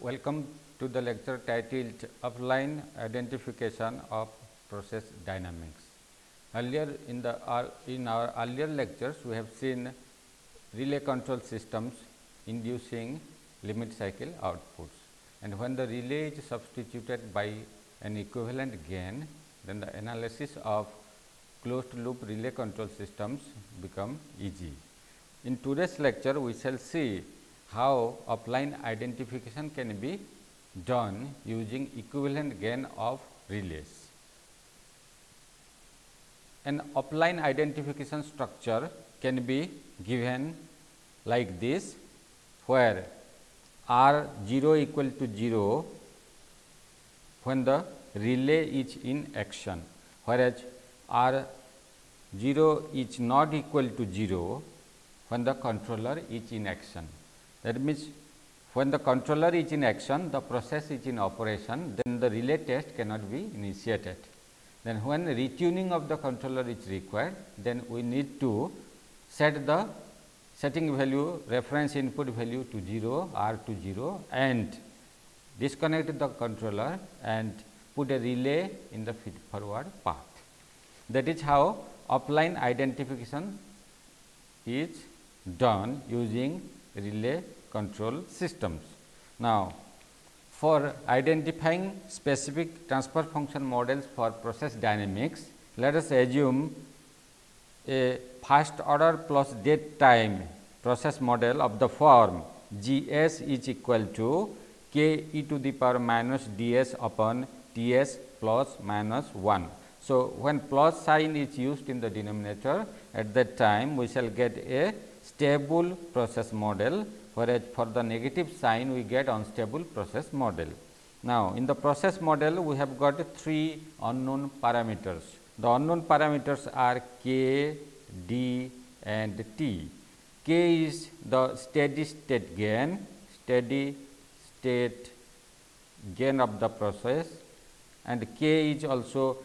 Welcome to the lecture titled Offline Identification of Process Dynamics. Earlier in our earlier lectures, we have seen relay control systems inducing limit cycle outputs, and when the relay is substituted by an equivalent gain, then the analysis of closed loop relay control systems become easy. In today's lecture, we shall see how offline identification can be done using equivalent gain of relays. An offline identification structure can be given like this, where R 0 equal to 0 when the relay is in action, whereas R 0 is not equal to 0 when the controller is in action. That means, when the controller is in action, the process is in operation, then the relay test cannot be initiated. Then when retuning of the controller is required, then we need to set the setting value, reference input value to 0, R to 0, and disconnect the controller and put a relay in the feed forward path. That is how offline identification is done using relay control systems. Now, for identifying specific transfer function models for process dynamics, let us assume a first order plus date time process model of the form G s is equal to k e to the power minus d s upon T s plus minus 1. So, when plus sign is used in the denominator, at that time we shall get a stable process model, whereas for the negative sign we get unstable process model. Now, in the process model we have got three unknown parameters. The unknown parameters are k, d and t. K is the steady state gain of the process, and k is also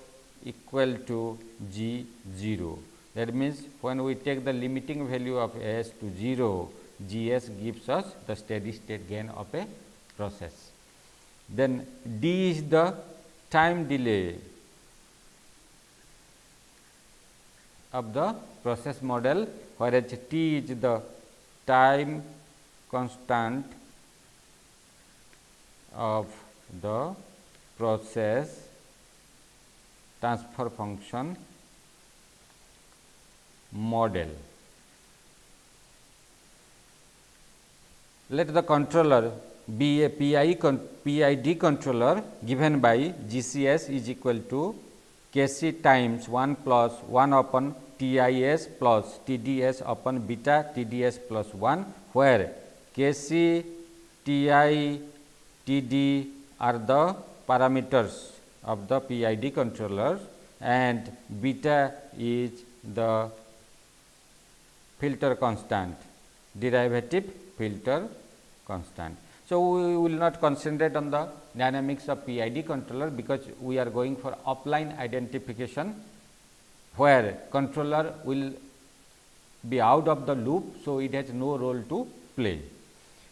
equal to G 0. That means, when we take the limiting value of S to 0, G s gives us the steady state gain of a process. Then D is the time delay of the process model, whereas T is the time constant of the process transfer function model. Let the controller be a PID controller given by GCS is equal to Kc times 1 plus 1 upon TIS plus TDS upon beta TDS plus 1, where Kc, Ti, Td are the parameters of the PID controller and beta is the filter constant, derivative filter constant. So, we will not concentrate on the dynamics of PID controller, because we are going for offline identification, where controller will be out of the loop. So, it has no role to play.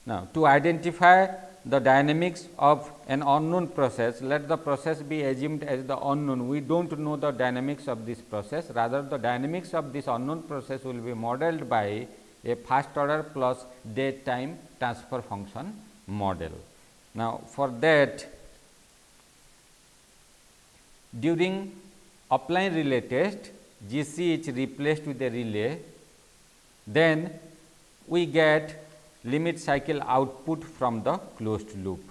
Now, to identify the dynamics of an unknown process, let the process be assumed as the unknown. We do not know the dynamics of this process, rather the dynamics of this unknown process will be modeled by a first order plus date time transfer function model. Now, for that, during offline relay test, GC is replaced with a relay, then we get limit cycle output from the closed loop.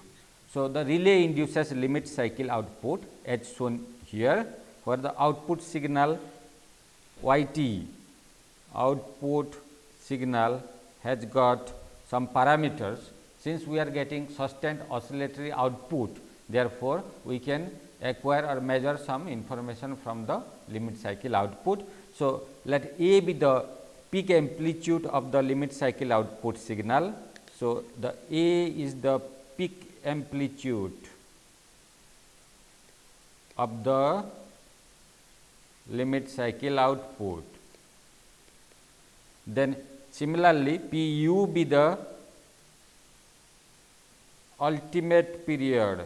So, the relay induces limit cycle output as shown here, where the output signal YT output signal has got some parameters. Since we are getting sustained oscillatory output, therefore, we can acquire or measure some information from the limit cycle output. So, let A be the peak amplitude of the limit cycle output signal. So, the A is the peak amplitude of the limit cycle output. Then similarly, P u be the ultimate period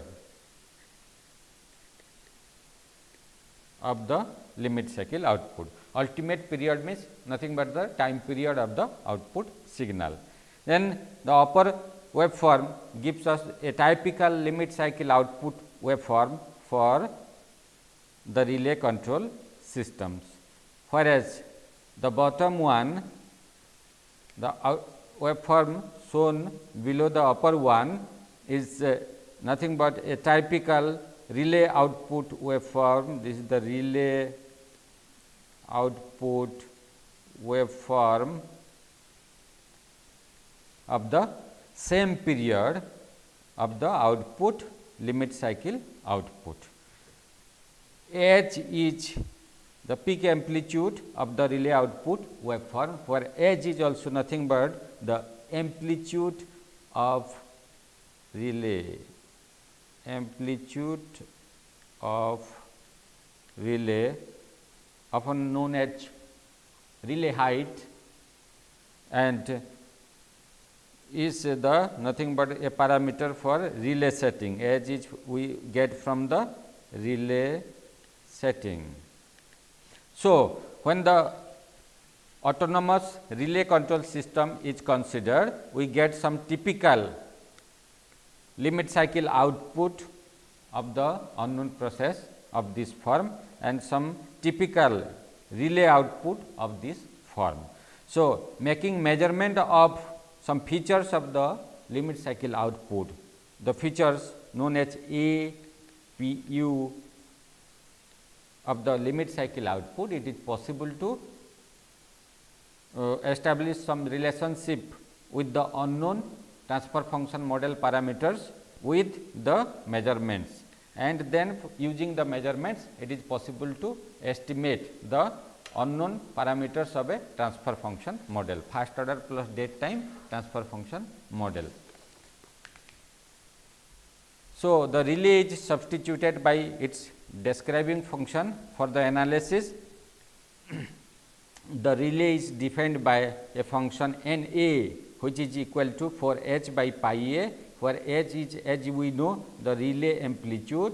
of the limit cycle output. Ultimate period means nothing but the time period of the output signal. Then the upper waveform gives us a typical limit cycle output waveform for the relay control systems, whereas the bottom one, the waveform shown below the upper one, is nothing but a typical relay output waveform. This is the relay output waveform of the same period of the output limit cycle output. H is the peak amplitude of the relay output waveform, where H is also nothing but the amplitude of relay, often known as relay height, and is the nothing but a parameter for relay setting. H is we get from the relay setting. So, when the autonomous relay control system is considered, we get some typical limit cycle output of the unknown process of this form and some typical relay output of this form. So, making measurement of some features of the limit cycle output, the features known as A, P, U of the limit cycle output, it is possible to establish some relationship with the unknown transfer function model parameters with the measurements, and then using the measurements it is possible to estimate the unknown parameters of a transfer function model, first order plus date time transfer function model. So, the relay is substituted by its describing function for the analysis. The relay is defined by a function N A, which is equal to 4 h by pi a, where h is, as we know, the relay amplitude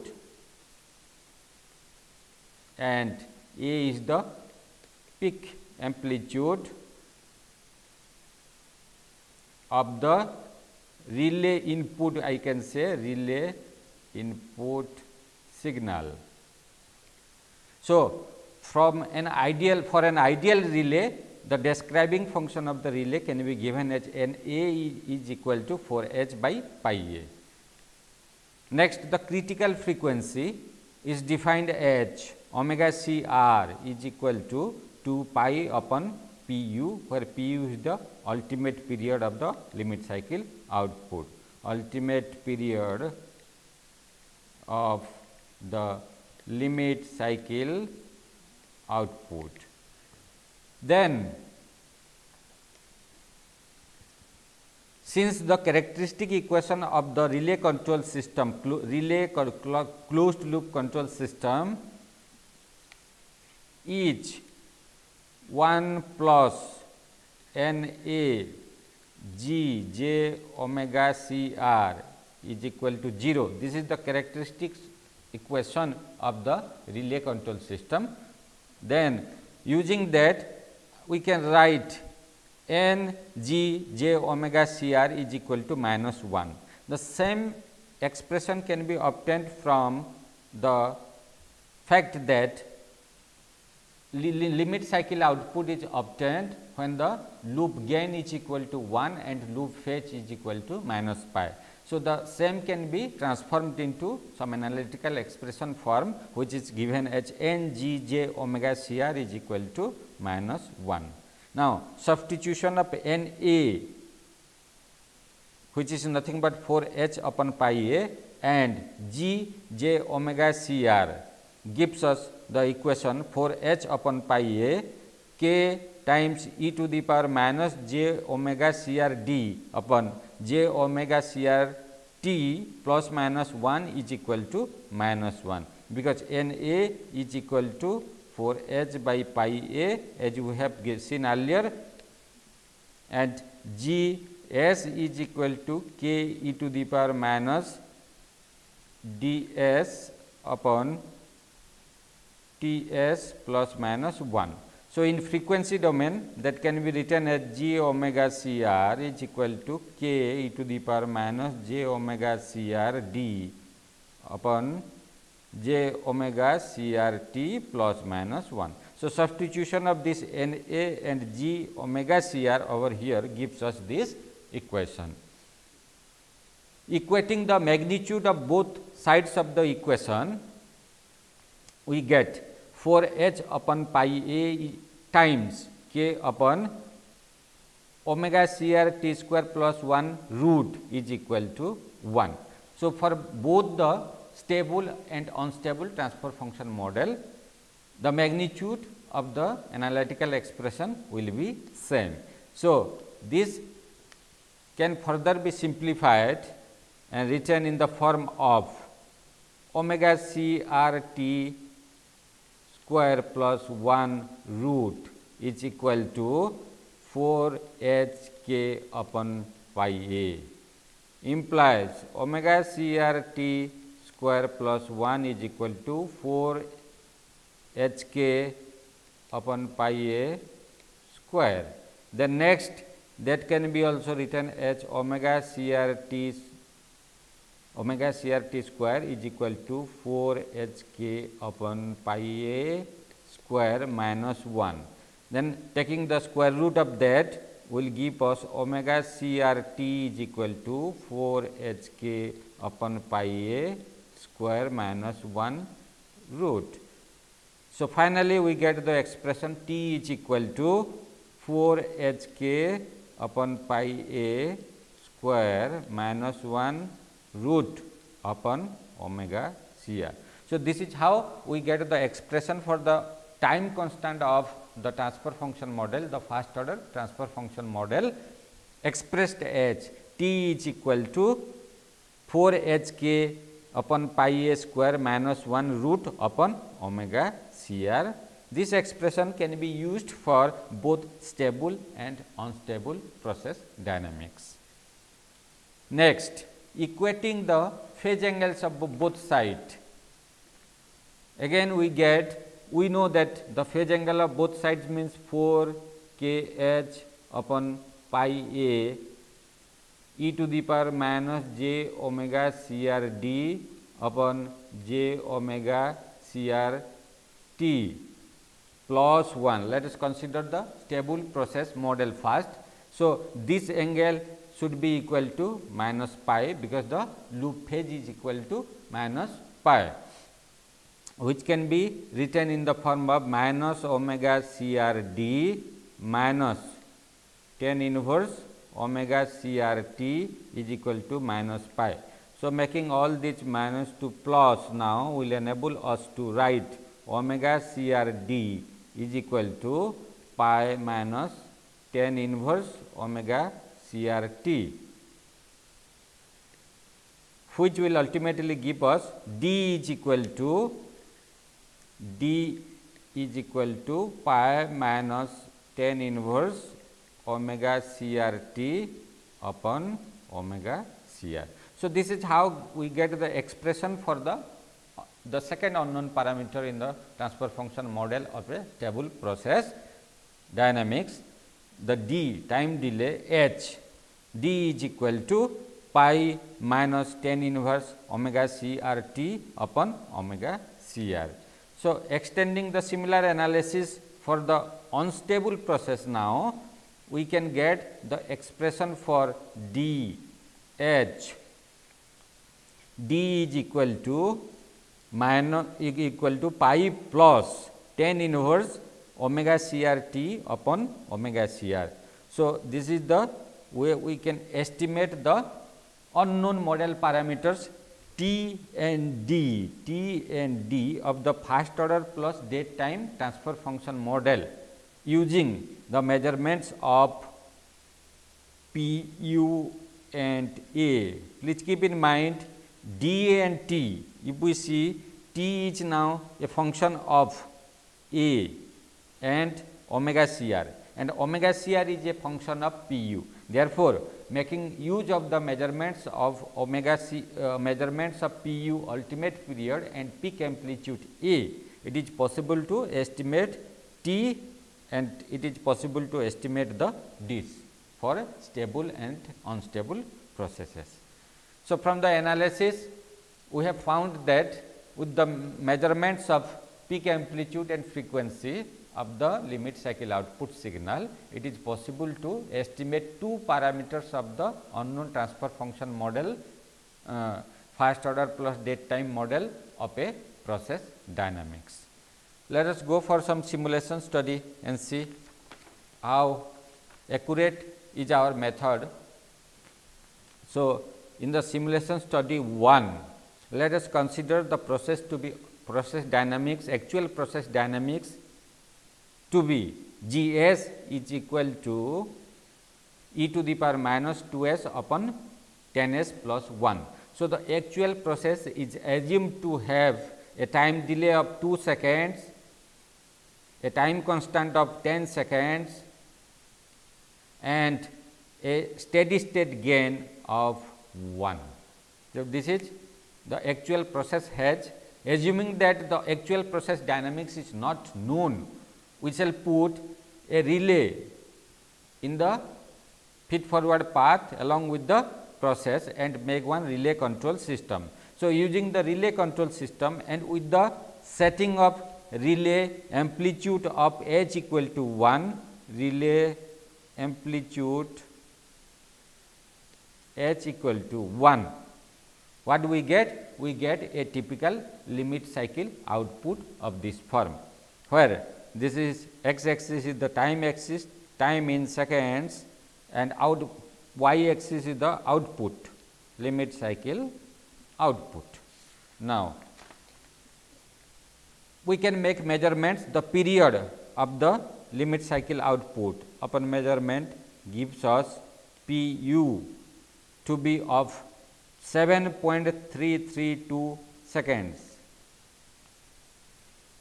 and a is the peak amplitude of the relay input, I can say relay input signal. So, from an ideal, for an ideal relay, the describing function of the relay can be given as N A is equal to 4 h by pi a. Next, the critical frequency is defined as omega c r is equal to 2 pi upon P u, where P u is the ultimate period of the limit cycle output, ultimate period of the limit cycle output. Then, since the characteristic equation of the relay control system, closed loop control system is 1 plus N A G j omega C r is equal to 0. This is the characteristic equation of the relay control system. Then, using that we can write N G j omega C r is equal to minus 1. The same expression can be obtained from the fact that limit cycle output is obtained when the loop gain is equal to 1 and loop fetch is equal to minus pi. So, the same can be transformed into some analytical expression form, which is given as N G j omega C r is equal to minus 1. Now, substitution of N A, which is nothing but 4 h upon pi a, and G j omega C r gives us the equation 4 h upon pi a k times e to the power minus j omega C r d upon j omega C r t plus minus 1 is equal to minus 1, because N A is equal to 4 h by pi a, as we have seen earlier, and G S is equal to k e to the power minus ds upon Ts plus minus 1. So, in frequency domain, that can be written as j omega c r is equal to k e to the power minus j omega c r d upon j omega c r t plus minus 1. So, substitution of this N A and g omega c r over here gives us this equation. Equating the magnitude of both sides of the equation, we get 4 h upon pi a times k upon omega c r t square plus 1 root is equal to 1. So, for both the stable and unstable transfer function model, the magnitude of the analytical expression will be same. So, this can further be simplified and written in the form of omega c r t square plus 1 root is equal to 4 h k upon pi a, implies omega c r t square plus 1 is equal to 4 h k upon pi a square. Then next, that can be also written as omega c r t square is equal to 4 h k upon pi a square minus 1. Then taking the square root of that will give us omega c r t is equal to 4 h k upon pi a square minus 1 root. So, finally, we get the expression t is equal to 4 h k upon pi a square minus 1 root upon omega c r. So, this is how we get the expression for the time constant of the transfer function model, the first order transfer function model, expressed as t is equal to 4 h k upon pi a square minus 1 root upon omega c r. This expression can be used for both stable and unstable process dynamics. Next, equating the phase angles of both sides. Again we know that the phase angle of both sides means 4 k h upon pi a e to the power minus j omega c r d upon j omega c r t plus 1. Let us consider the stable process model first. So, this angle should be equal to minus pi, because the loop phase is equal to minus pi, which can be written in the form of minus omega c r d minus tan inverse omega c r t is equal to minus pi. So, making all these minus to plus now will enable us to write omega c r d is equal to pi minus tan inverse omega c r t, which will ultimately give us d is equal to pi minus tan inverse omega c r t upon omega c r. So, this is how we get the expression for the second unknown parameter in the transfer function model of a stable process dynamics. The d, time delay h, d is equal to pi minus tan inverse omega c r t upon omega c r. So, extending the similar analysis for the unstable process now, we can get the expression for d h. D is equal to pi plus tan inverse omega c r t upon omega c r. So, this is the way we can estimate the unknown model parameters t and d of the first order plus date time transfer function model using the measurements of p, u and a. Please keep in mind d and t. If we see t is now a function of a and omega c r, and omega CR is a function of PU. Therefore, making use of the measurements of measurements of PU ultimate period and peak amplitude A, it is possible to estimate T and it is possible to estimate the Ds for stable and unstable processes. So, from the analysis we have found that with the measurements of peak amplitude and frequency of the limit cycle output signal, it is possible to estimate two parameters of the unknown transfer function model, first order plus date time model of a process dynamics. Let us go for some simulation study and see how accurate is our method. So, in the simulation study 1, let us consider the process to be process dynamics, actual process dynamics to be G s is equal to e to the power minus 2 s upon 10 s plus 1. So, the actual process is assumed to have a time delay of 2 seconds, a time constant of 10 seconds and a steady state gain of 1. So, this is the actual process has. Assuming that the actual process dynamics is not known, we shall put a relay in the feed forward path along with the process and make one relay control system. So, using the relay control system and with the setting of relay amplitude of h equal to 1, relay amplitude h equal to 1. What do we get? We get a typical limit cycle output of this form, where this is x axis is the time axis, time in seconds, and y axis is the output, limit cycle output. Now, we can make measurements, the period of the limit cycle output upon measurement gives us Pu to be of 7.332 seconds.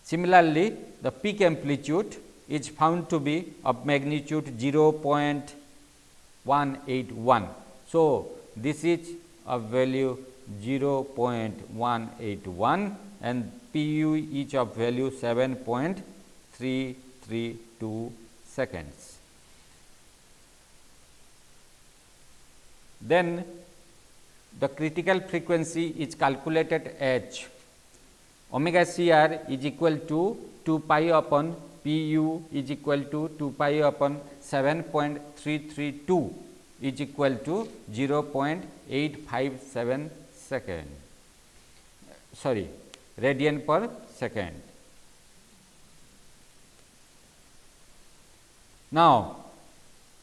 Similarly, the peak amplitude is found to be of magnitude 0.181. So, this is a value 0.181 and Pu is of value 7.332 seconds. Then the critical frequency is calculated as omega CR is equal to 2 pi upon Pu is equal to 2 pi upon 7.332 is equal to 0.857 second, radian per second. Now,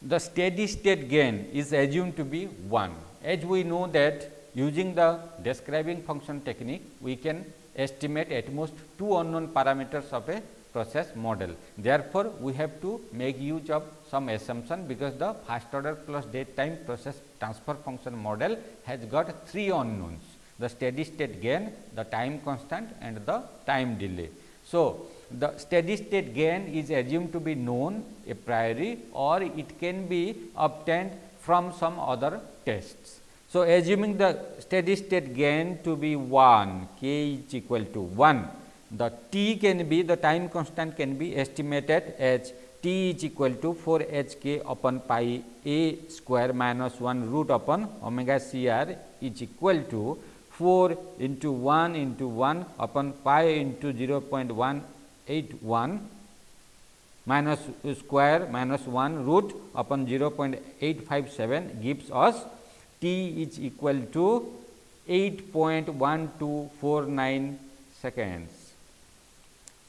the steady state gain is assumed to be 1. As we know that using the describing function technique, we can estimate at most 2 unknown parameters of a process model. Therefore, we have to make use of some assumption, because the first order plus date time process transfer function model has got 3 unknowns: the steady state gain, the time constant and the time delay. So, the steady state gain is assumed to be known a priori, or it can be obtained from some other tests. So, assuming the steady state gain to be 1, k is equal to 1, the t can be, the time constant can be estimated as t is equal to 4 h k upon pi a square minus 1 root upon omega CR is equal to 4 into 1 into 1 upon pi into 0.181 minus square minus 1 root upon 0.857 gives us t is equal to 8.1249 seconds.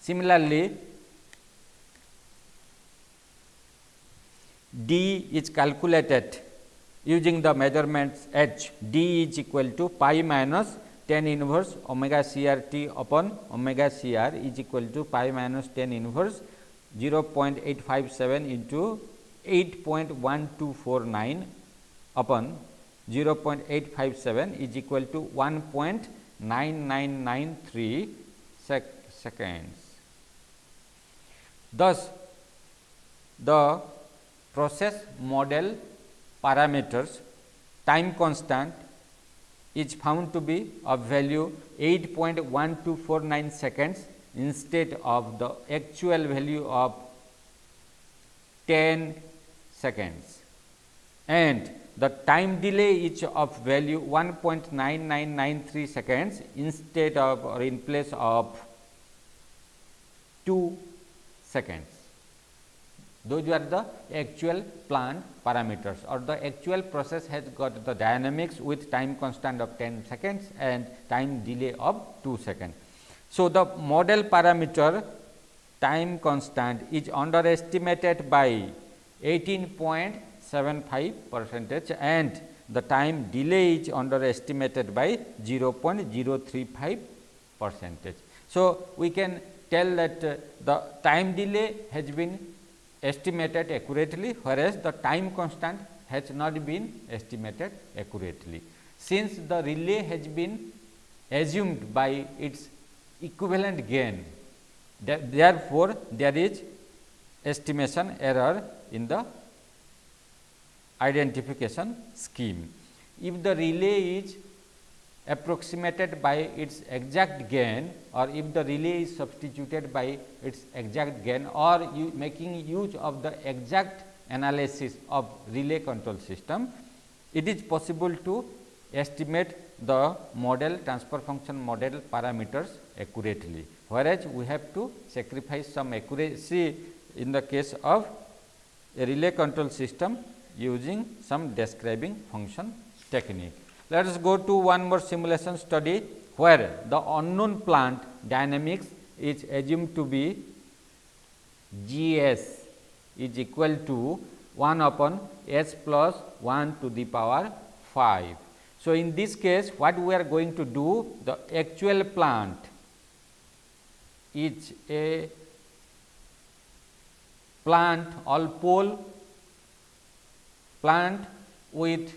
Similarly, d is calculated using the measurements h. D is equal to pi minus tan inverse omega CRT upon omega CR is equal to pi minus tan inverse 0.857 into 8.1249 upon 0.857 is equal to 1.9993 seconds. Thus, the process model parameters, time constant is found to be of value 8.1249 seconds instead of the actual value of 10 seconds, and the time delay is of value 1.9993 seconds instead of or in place of 2 seconds. Those are the actual plant parameters, or the actual process has got the dynamics with time constant of 10 seconds and time delay of 2 seconds. So, the model parameter time constant is underestimated by 18.75% and the time delay is underestimated by 0.035%. So, we can tell that the time delay has been estimated accurately, whereas the time constant has not been estimated accurately. Since the relay has been assumed by its equivalent gain, therefore, there is estimation error in the identification scheme. If the relay is approximated by its exact gain, or if the relay is substituted by its exact gain, or making use of the exact analysis of relay control system, it is possible to estimate the model transfer function model parameters accurately, whereas we have to sacrifice some accuracy in the case of a relay control system using some describing function technique. Let us go to one more simulation study, where the unknown plant dynamics is assumed to be Gs is equal to 1 upon s plus 1 to the power 5. So, in this case, what we are going to do, the actual plant is a plant all pole plant with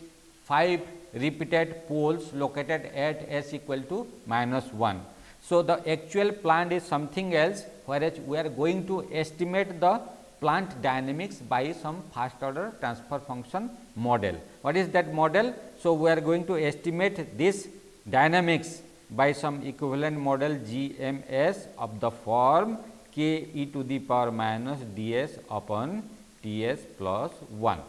5 repeated poles located at s equal to -1. So, the actual plant is something else, whereas we are going to estimate the plant dynamics by some first order transfer function model. What is that model? So, we are going to estimate this dynamics by some equivalent model GMS of the form k e to the power minus ds upon Ts plus 1.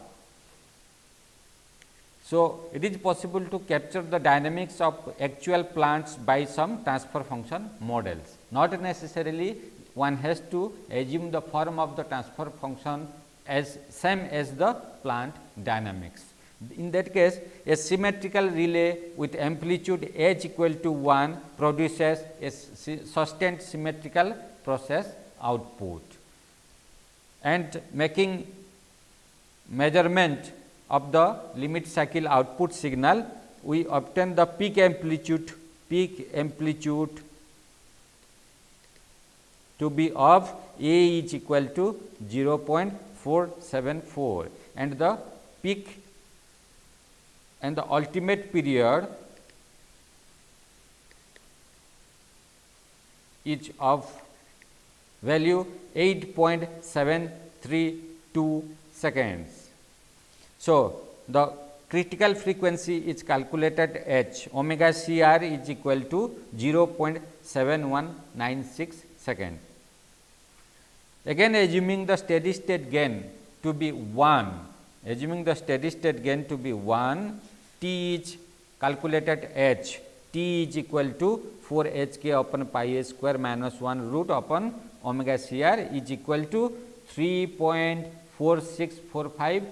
So, it is possible to capture the dynamics of actual plants by some transfer function models. Not necessarily one has to assume the form of the transfer function as same as the plant dynamics. In that case, a symmetrical relay with amplitude h equal to 1 produces a sustained symmetrical process output, and making measurement of the limit cycle output signal, we obtain the peak amplitude to be of A is equal to 0.474 and the peak and the ultimate period is of value 8.732 seconds. So, the critical frequency is calculated at omega CR is equal to 0.7196 seconds. Again, assuming the steady state gain to be 1, T is calculated at T is equal to 4 hk upon pi a square minus 1 root upon omega CR is equal to 3.4645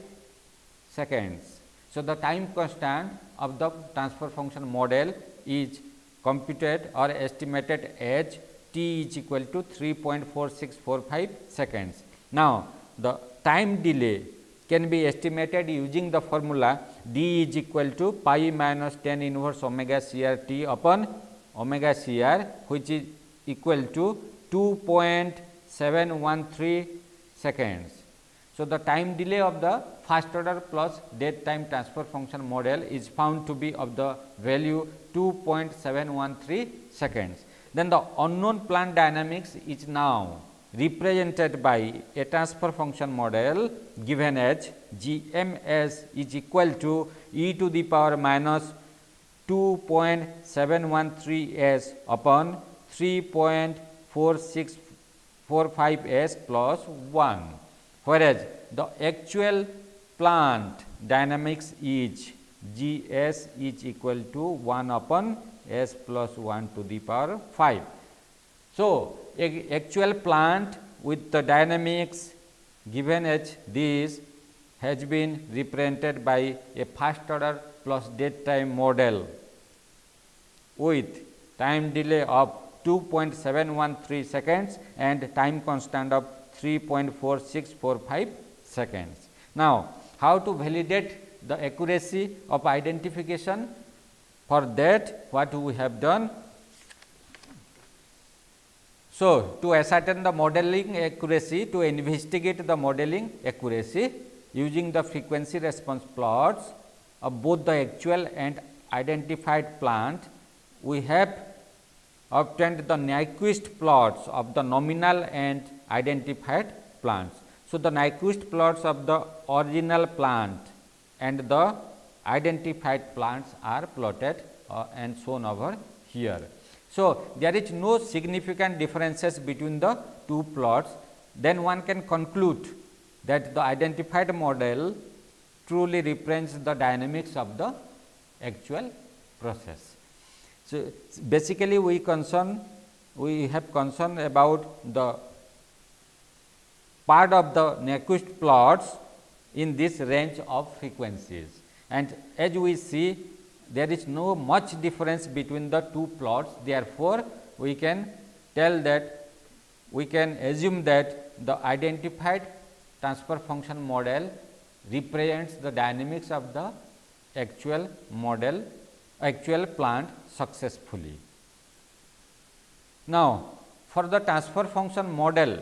seconds. So, the time constant of the transfer function model is computed or estimated as T is equal to 3.4645 seconds. Now, the time delay can be estimated using the formula D is equal to pi minus tan inverse omega CR T upon omega CR, which is equal to 2.713 seconds. So, the time delay of the first order plus dead time transfer function model is found to be of the value 2.713 seconds. Then the unknown plant dynamics is now represented by a transfer function model given as GMS is equal to e to the power minus 2.713 s upon 3.4645 s plus 1, whereas the actual plant dynamics is Gs is equal to 1 upon s plus 1 to the power 5. So, actual plant with the dynamics given as this has been represented by a first order plus dead time model with time delay of 2.713 seconds and time constant of 3.4645 seconds. Now, how to validate the accuracy of identification? For that, what we have done? So, to ascertain the modeling accuracy, to investigate the modeling accuracy using the frequency response plots of both the actual and identified plant, we have obtained the Nyquist plots of the nominal and identified plants. So, the Nyquist plots of the original plant and the identified plants are plotted and shown over here. So, there is no significant differences between the two plots, then one can conclude that the identified model truly represents the dynamics of the actual process. So, basically we have concern about the part of the Nyquist plots in this range of frequencies, and as we see there is no much difference between the two plots. Therefore, we can tell that we can assume that the identified transfer function model represents the dynamics of the actual model, actual plant successfully. Now, for the transfer function model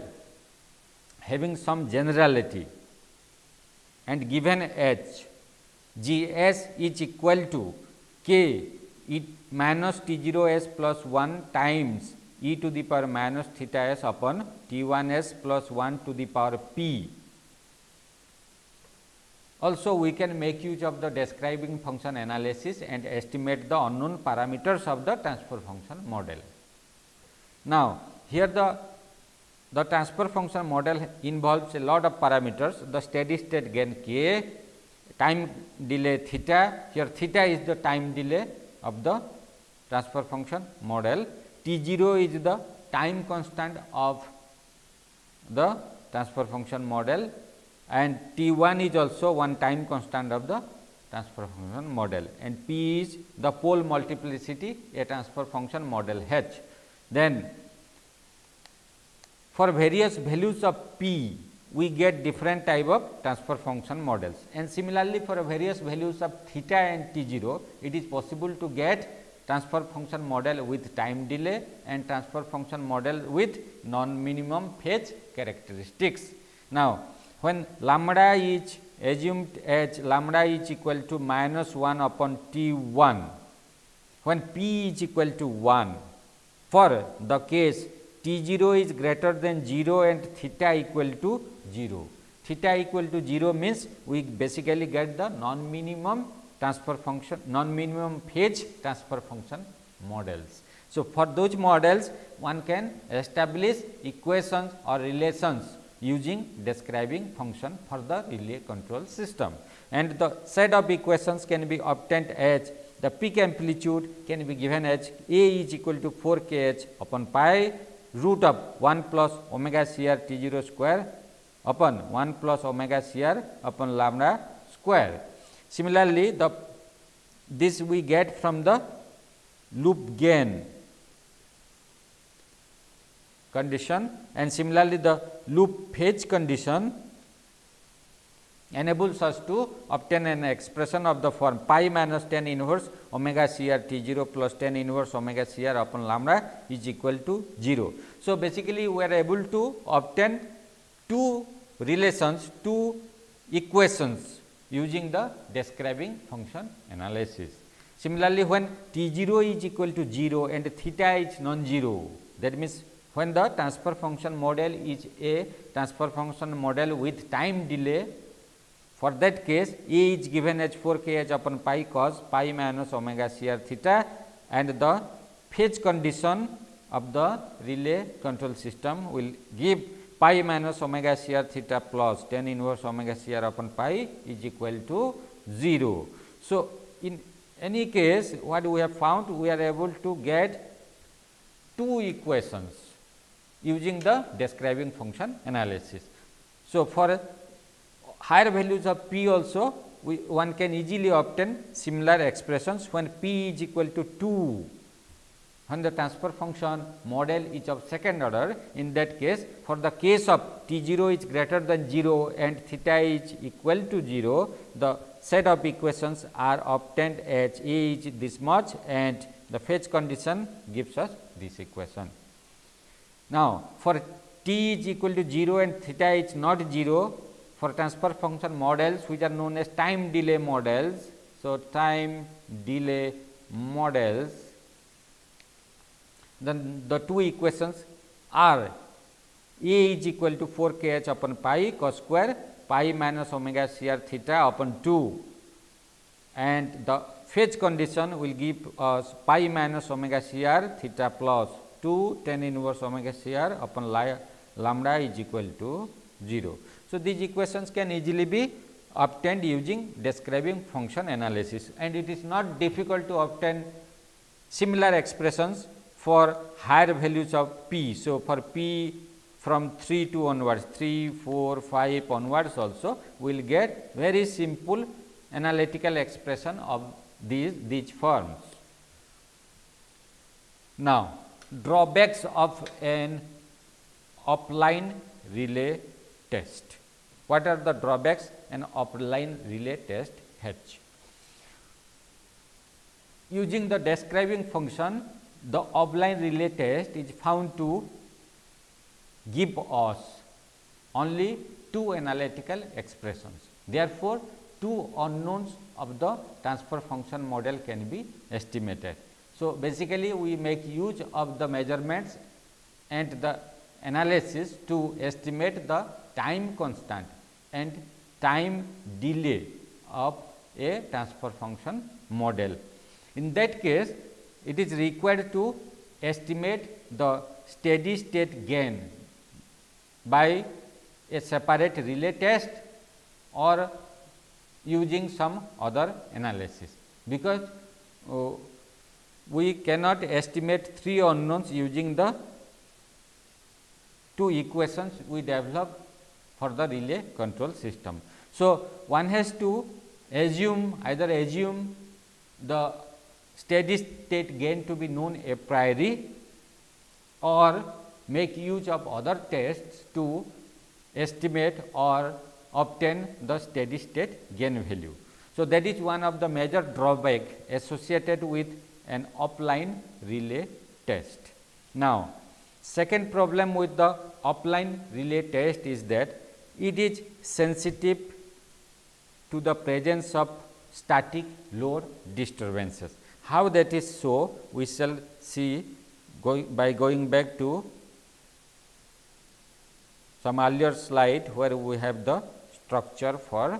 having some generality and given as Gs is equal to k e minus T0 s plus 1 times e to the power minus theta s upon T1 s plus 1 to the power p. Also, we can make use of the describing function analysis and estimate the unknown parameters of the transfer function model. Now, here the transfer function model involves a lot of parameters, the steady state gain k, time delay theta, here theta is the time delay of the transfer function model, T0 is the time constant of the transfer function model, and T1 is also one time constant of the transfer function model, and P is the pole multiplicity a transfer function model H. Then for various values of P, we get different type of transfer function models, and similarly for various values of theta and T0, it is possible to get transfer function model with time delay and transfer function model with non-minimum phase characteristics. Now, when lambda is assumed as lambda is equal to minus 1 upon T1, when P is equal to 1, for the case T0 is greater than 0 and theta equal to 0. Theta equal to 0 means we basically get the non-minimum transfer function, non-minimum phase transfer function models. So, for those models one can establish equations or relations using describing function for the relay control system, and the set of equations can be obtained as the peak amplitude can be given as A is equal to 4 kh upon pi root of 1 plus omega CR T0 square upon 1 plus omega CR upon lambda square. Similarly, this we get from the loop gain condition, and similarly the loop phase condition enables us to obtain an expression of the form pi minus tan inverse omega CR T0 plus tan inverse omega CR upon lambda is equal to 0. So, basically we are able to obtain two relations, two equations using the describing function analysis. Similarly, when T0 is equal to 0 and theta is non-zero, that means when the transfer function model is a transfer function model with time delay, for that case A is given as 4 k h upon pi cos pi minus omega CR theta, and the phase condition of the relay control system will give pi minus omega CR theta plus tan inverse omega CR upon pi is equal to 0. So, in any case what we have found, we are able to get two equations using the describing function analysis. So, for higher values of p also one can easily obtain similar expressions when p is equal to 2, when the transfer function model is of second order. In that case, for the case of t 0 is greater than 0 and theta is equal to 0, the set of equations are obtained as A is this much and the phase condition gives us this equation. Now, for t is equal to 0 and theta is not 0, for transfer function models which are known as time delay models. So, time delay models, then the two equations are A is equal to 4 k h upon pi cos square pi minus omega CR theta upon 2, and the phase condition will give us pi minus omega CR theta plus 2 tan inverse omega CR upon lambda is equal to 0. So, these equations can easily be obtained using describing function analysis, and it is not difficult to obtain similar expressions for higher values of p. So, for p from 3 to onwards, 3, 4, 5 onwards also we will get very simple analytical expression of these forms. Now, drawbacks of an offline relay test. What are the drawbacks an offline relay test has? Using the describing function, the offline relay test is found to give us only two analytical expressions. Therefore, two unknowns of the transfer function model can be estimated. So, basically we make use of the measurements and the analysis to estimate the time constant and time delay of a transfer function model. In that case, it is required to estimate the steady state gain by a separate relay test or using some other analysis, because we cannot estimate three unknowns using the two equations we developed for the relay control system. So, one has to either assume the steady state gain to be known a priori or make use of other tests to estimate or obtain the steady state gain value. So, that is one of the major drawback associated with an offline relay test. Now, second problem with the offline relay test is that it is sensitive to the presence of static load disturbances. How that is so, we shall see by going back to some earlier slide where we have the structure for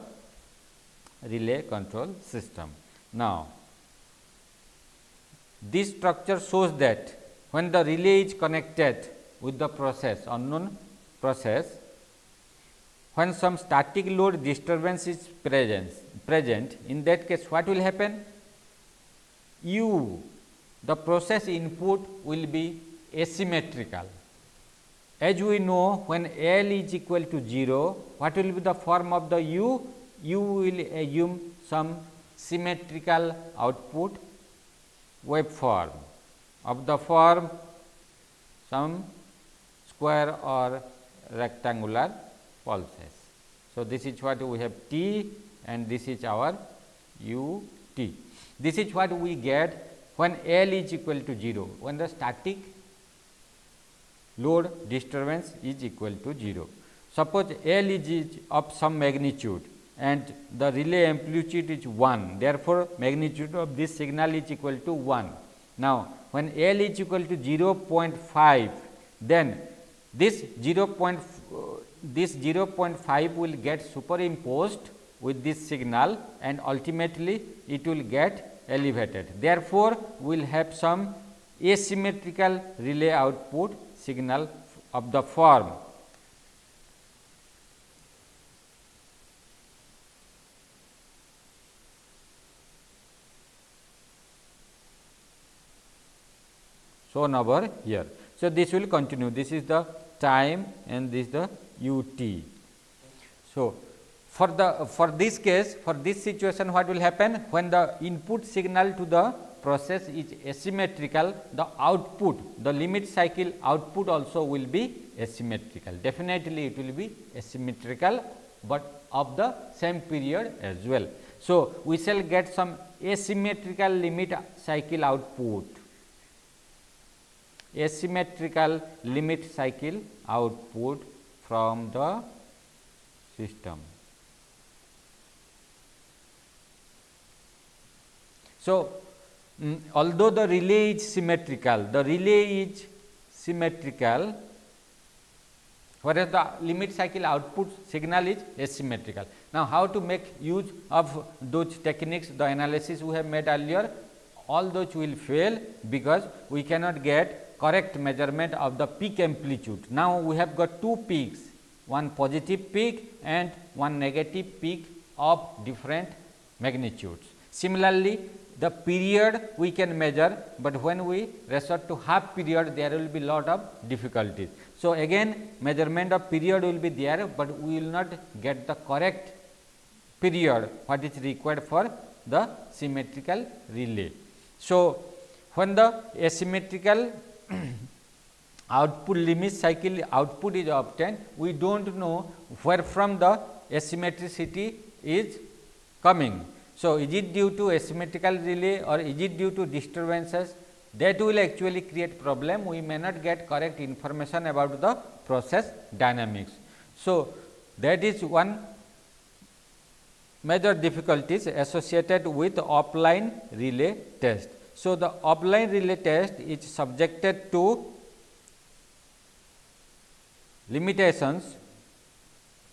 relay control system. Now, this structure shows that when the relay is connected with the process, unknown process, when some static load disturbance is present, in that case what will happen? The process input will be asymmetrical. As we know, when L is equal to 0, what will be the form of the U? U will assume some symmetrical output waveform of the form some square or rectangular pulses. So, this is what we have T and this is our U T. This is what we get when L is equal to 0, when the static load disturbance is equal to 0. Suppose L is of some magnitude and the relay amplitude is 1, therefore, magnitude of this signal is equal to 1. Now, when L is equal to 0.5, then this 0.5 will get superimposed with this signal and ultimately it will get elevated. Therefore, we will have some asymmetrical relay output signal of the form shown over here. So, this will continue, this is the time and this is the ut. So, for this case, for this situation, what will happen? When the input signal to the process is asymmetrical, the output, the limit cycle output also will be asymmetrical. Definitely it will be asymmetrical, but of the same period as well. So, we shall get some asymmetrical limit cycle output, asymmetrical limit cycle output from the system. So, although the relay is symmetrical, whereas the limit cycle output signal is asymmetrical. Now, how to make use of those techniques, the analysis we have made earlier, all those will fail because we cannot get correct measurement of the peak amplitude. Now, we have got two peaks, one positive peak and one negative peak of different magnitudes. Similarly, the period we can measure, but when we resort to half period, there will be lot of difficulties. So, again measurement of period will be there, but we will not get the correct period what is required for the symmetrical relay. So, when the asymmetrical output limit cycle output is obtained, we do not know where from the asymmetricity is coming. So, is it due to asymmetrical relay or is it due to disturbances? That will actually create problem. We may not get correct information about the process dynamics. So, that is one major difficulties associated with offline relay test. So, the offline relay test is subjected to limitations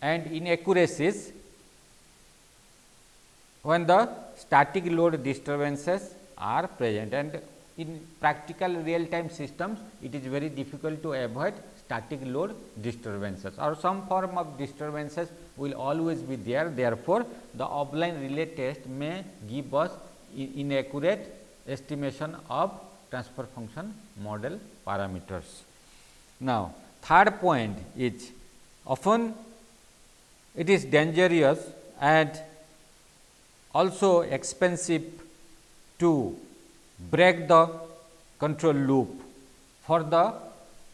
and inaccuracies when the static load disturbances are present, and in practical real time systems it is very difficult to avoid static load disturbances or some form of disturbances will always be there. Therefore, the offline relay test may give us inaccurate estimation of transfer function model parameters. Now, third point is often it is dangerous and also expensive to break the control loop for the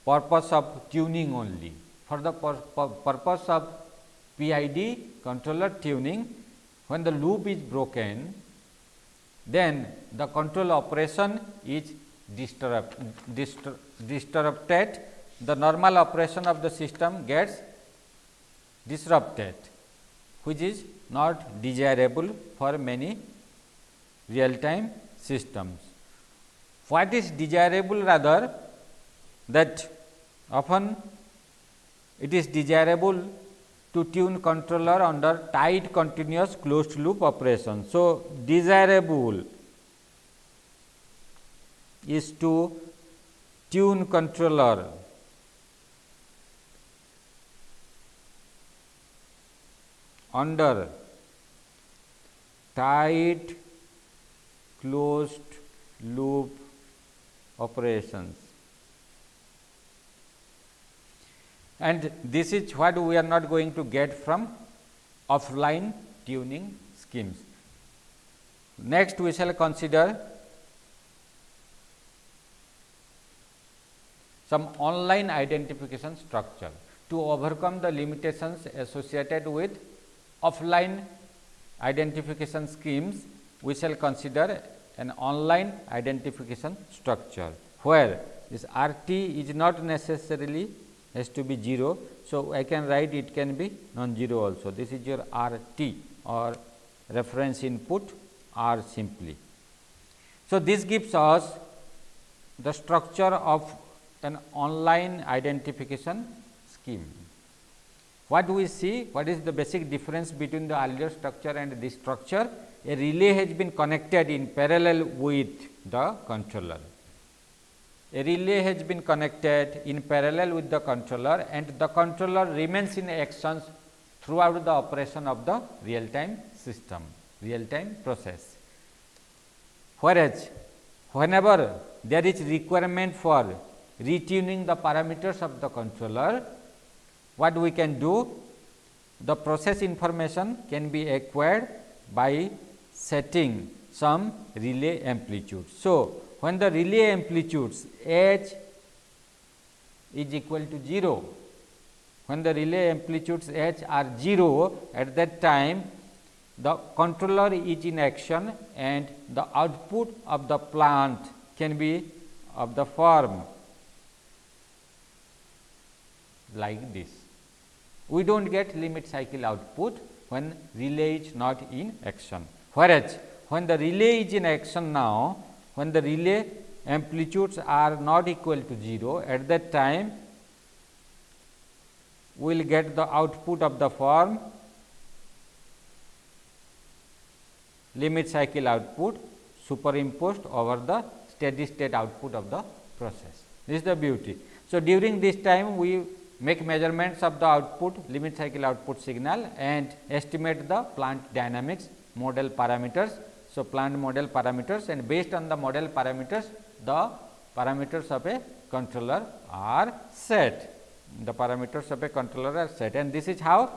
purpose of tuning only. For the purpose of PID controller tuning, when the loop is broken, then the control operation is disrupted, the normal operation of the system gets disrupted, which is not desirable for many real time systems. What is desirable rather, that often it is desirable to tune controller under tight continuous closed loop operation. So, desirable is to tune controller under tight closed loop operations, and this is what we are not going to get from offline tuning schemes. Next, we shall consider some online identification structure to overcome the limitations associated with offline identification schemes. We shall consider an online identification structure, where this RT is not necessarily has to be 0. So, I can write it can be non-zero also. This is your RT or reference input R simply. So, this gives us the structure of an online identification scheme. What we see, what is the basic difference between the earlier structure and this structure? A relay has been connected in parallel with the controller. A relay has been connected in parallel with the controller, and the controller remains in actions throughout the operation of the real time system, real time process. Whereas, whenever there is requirement for retuning the parameters of the controller, what we can do? The process information can be acquired by setting some relay amplitude. So, when the relay amplitudes H is equal to 0, when the relay amplitudes H are 0, at that time the controller is in action and the output of the plant can be of the form like this. We do not get limit cycle output when relay is not in action. Whereas, when the relay is in action now, when the relay amplitudes are not equal to 0, at that time we will get the output of the form limit cycle output superimposed over the steady state output of the process. This is the beauty. So, during this time we make measurements of the output limit cycle output signal and estimate the plant dynamics model parameters. So, plant model parameters, and based on the model parameters, the parameters of a controller are set. The parameters of a controller are set, and this is how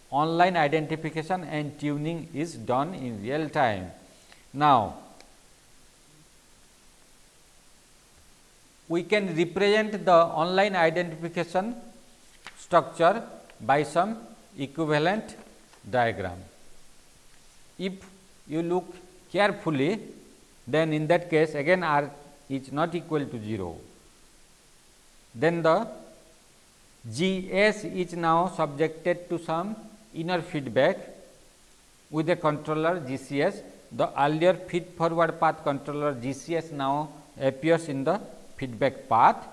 online identification and tuning is done in real time. Now, we can represent the online identification structure by some equivalent diagram. If you look carefully, then in that case again R is not equal to 0. Then the GS is now subjected to some inner feedback with a controller GCS. The earlier feed forward path controller GCS now appears in the feedback path.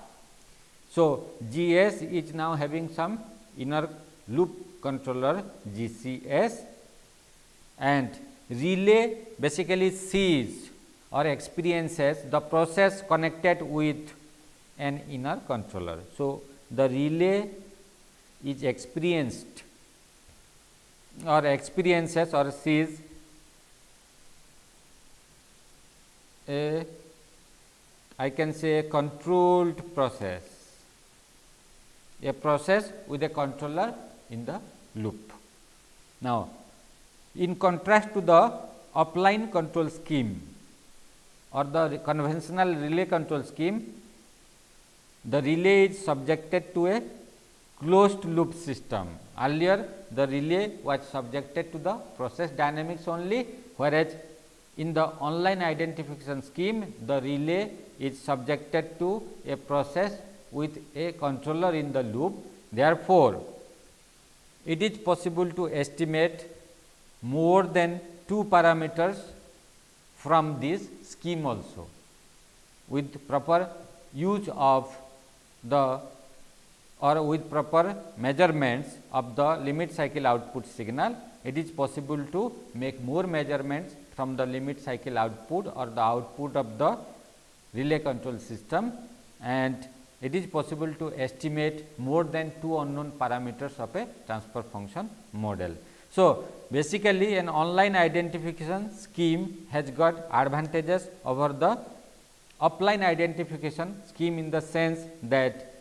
So, GS is now having some inner loop controller GCS, and relay basically sees or experiences the process connected with an inner controller. So, the relay is experienced or experiences or sees I can say a controlled process, a process with a controller in the loop. Now, in contrast to the offline control scheme or the conventional relay control scheme, the relay is subjected to a closed loop system. Earlier, the relay was subjected to the process dynamics only, whereas in the online identification scheme, the relay is subjected to a process with a controller in the loop. Therefore, it is possible to estimate more than 2 parameters from this scheme also. With proper use of the or with proper measurements of the limit cycle output signal, it is possible to make more measurements from the limit cycle output or the output of the relay control system, and it is possible to estimate more than 2 unknown parameters of a transfer function model. So, basically an online identification scheme has got advantages over the offline identification scheme in the sense that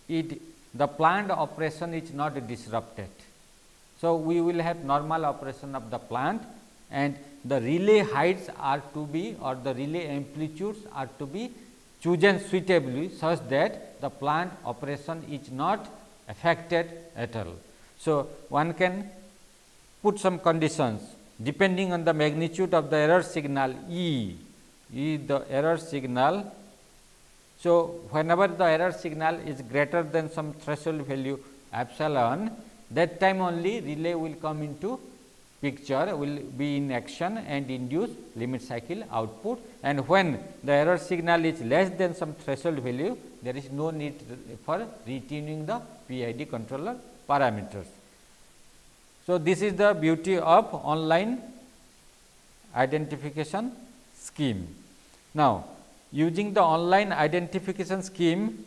the planned operation is not disrupted. So, we will have normal operation of the plant, and the relay heights are to be or the relay amplitudes are to be chosen suitably such that the plant operation is not affected at all. So, one can put some conditions depending on the magnitude of the error signal E the error signal. So, whenever the error signal is greater than some threshold value epsilon, that time only relay will come into picture, will be in action and induce limit cycle output, and when the error signal is less than some threshold value, there is no need for retuning the PID controller parameters. So, this is the beauty of online identification scheme. Now, using the online identification scheme,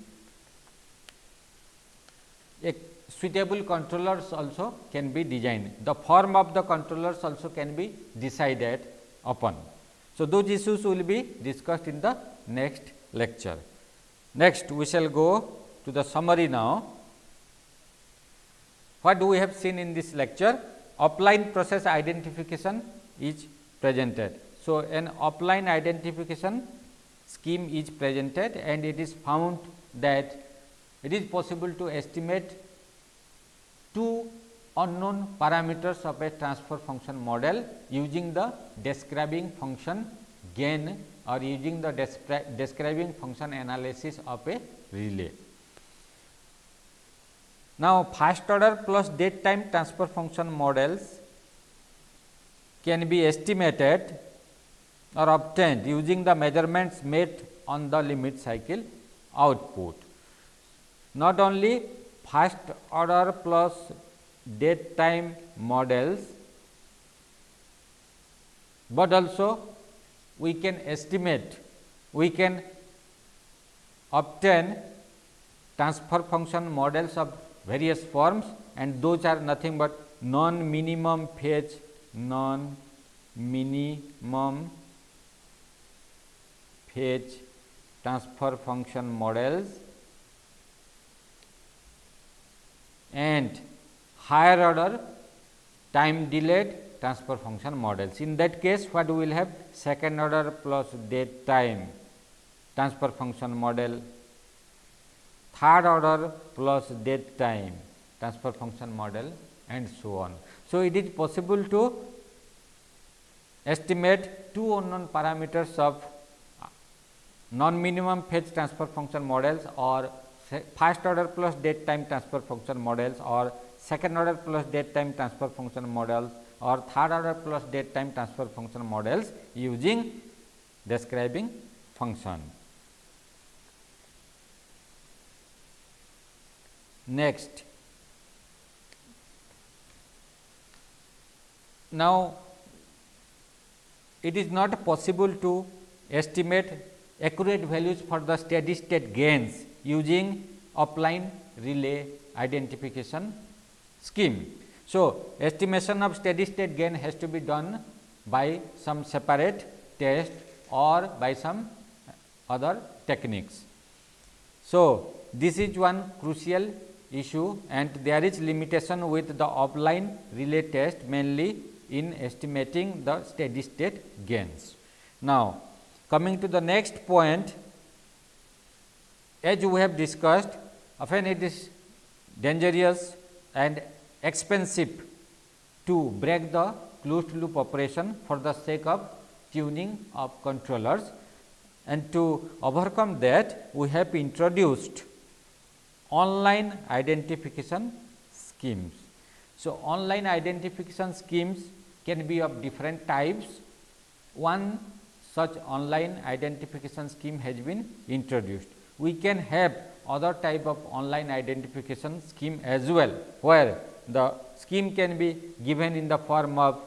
a suitable controllers also can be designed. The form of the controllers also can be decided upon. So, those issues will be discussed in the next lecture. Next, we shall go to the summary now. What we have seen in this lecture? Offline process identification is presented. So, an offline identification scheme is presented, and it is found that it is possible to estimate two unknown parameters of a transfer function model using the describing function gain or using the describing function analysis of a relay. Now, first order plus date time transfer function models can be estimated or obtained using the measurements made on the limit cycle output. Not only first order plus date time models, but also we can estimate, we can obtain transfer function models of various forms, and those are nothing but non-minimum phase transfer function models and higher order time delayed transfer function models. In that case, what we will have? Second order plus date time transfer function model, third order plus date time transfer function model, and so on. So, it is possible to estimate two unknown parameters of non-minimum phase transfer function models, or first order plus date time transfer function models, or second order plus date time transfer function models, or third order plus date time transfer function models using describing function. Next, now it is not possible to estimate accurate values for the steady state gains using offline relay identification scheme. So, estimation of steady state gain has to be done by some separate test or by some other techniques. So, this is one crucial issue, and there is limitation with the offline relay test, mainly in estimating the steady state gains. Now, coming to the next point, as we have discussed, often it is dangerous and expensive to break the closed loop operation for the sake of tuning of controllers, and to overcome that we have introduced online identification schemes. So, online identification schemes can be of different types. One such online identification scheme has been introduced. We can have other type of online identification scheme as well, where the scheme can be given in the form of,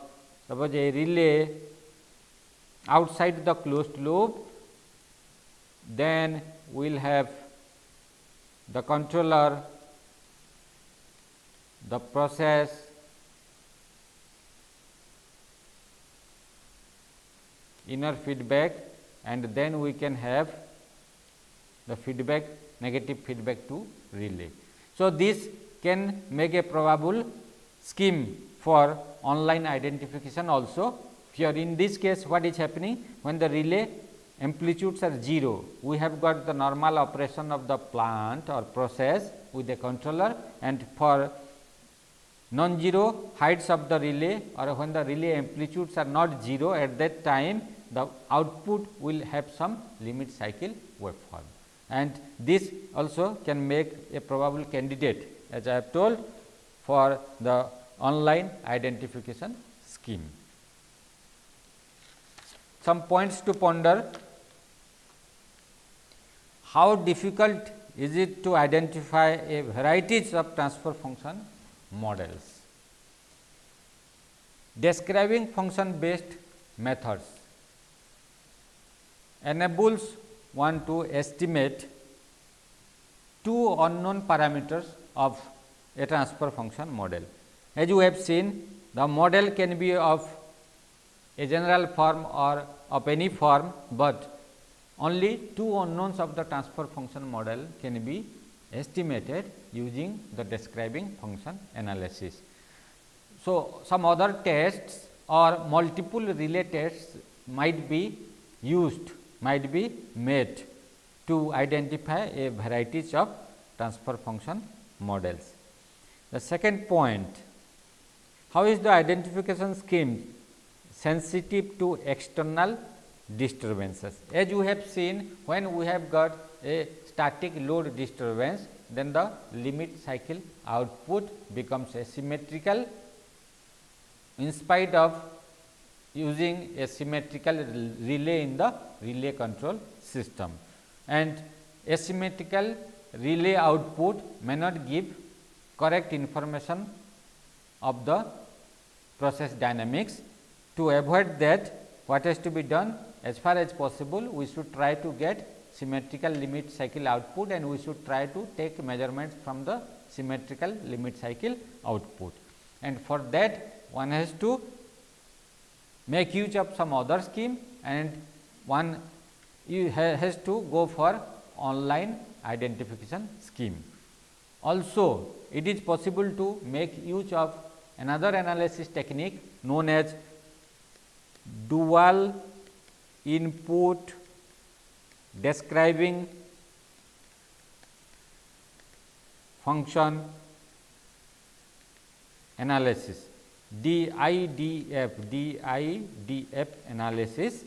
suppose, a relay outside the closed loop, then we will have the controller, the process, inner feedback, and then we can have the feedback, negative feedback to relay. So, this can make a probable scheme for online identification also. Here in this case, what is happening? When the relay amplitudes are 0, we have got the normal operation of the plant or process with the controller, and for non-zero heights of the relay, or when the relay amplitudes are not 0, at that time the output will have some limit cycle waveform, and this also can make a probable candidate, as I have told, for the online identification scheme. Some points to ponder: how difficult is it to identify a varieties of transfer function models. Describing function based methods enables one to estimate two unknown parameters of a transfer function model. As you have seen, the model can be of a general form or of any form, but only two unknowns of the transfer function model can be estimated using the describing function analysis. So, some other tests or multiple relay tests might be used, might be made to identify a varieties of transfer function models. The second point, how is the identification scheme sensitive to external disturbances? As you have seen, when we have got a static load disturbance, then the limit cycle output becomes asymmetrical in spite of using a symmetrical relay in the relay control system, and asymmetrical relay output may not give correct information of the process dynamics. To avoid that, what has to be done? As far as possible, we should try to get symmetrical limit cycle output, and we should try to take measurements from the symmetrical limit cycle output. And for that, one has to make use of some other scheme, and one has to go for online identification scheme. Also, it is possible to make use of another analysis technique known as dual input describing function analysis, DIDF analysis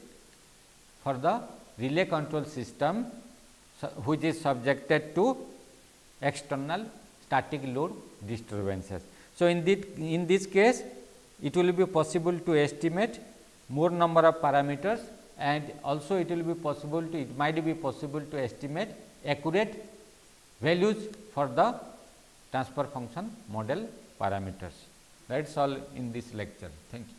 for the relay control system, which is subjected to external static load disturbances. So, in this case, it will be possible to estimate more number of parameters, and also it will be possible to, it might be possible to estimate accurate values for the transfer function model parameters. That is all in this lecture. Thank you.